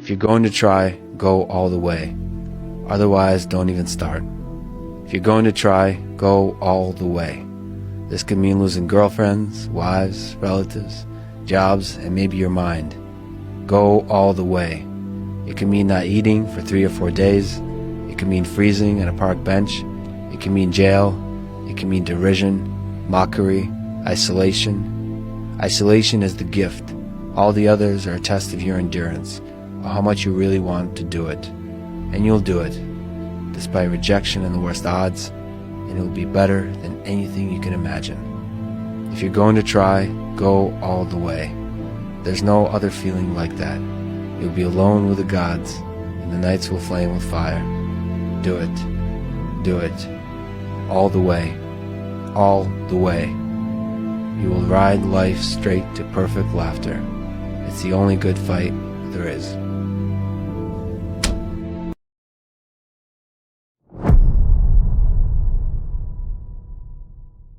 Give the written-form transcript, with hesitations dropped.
If you're going to try, go all the way. Otherwise, don't even start. If you're going to try, go all the way. This could mean losing girlfriends, wives, relatives, jobs, and maybe your mind. Go all the way. It can mean not eating for 3 or 4 days. It can mean freezing on a park bench. It can mean jail. It can mean derision, mockery, isolation. Isolation is the gift. All the others are a test of your endurance, or how much you really want to do it. And you'll do it, despite rejection and the worst odds, and it will be better than anything you can imagine. If you're going to try, go all the way. There's no other feeling like that. You'll be alone with the gods, and the nights will flame with fire. Do it. Do it. All the way. All the way. You will ride life straight to perfect laughter. It's the only good fight there is.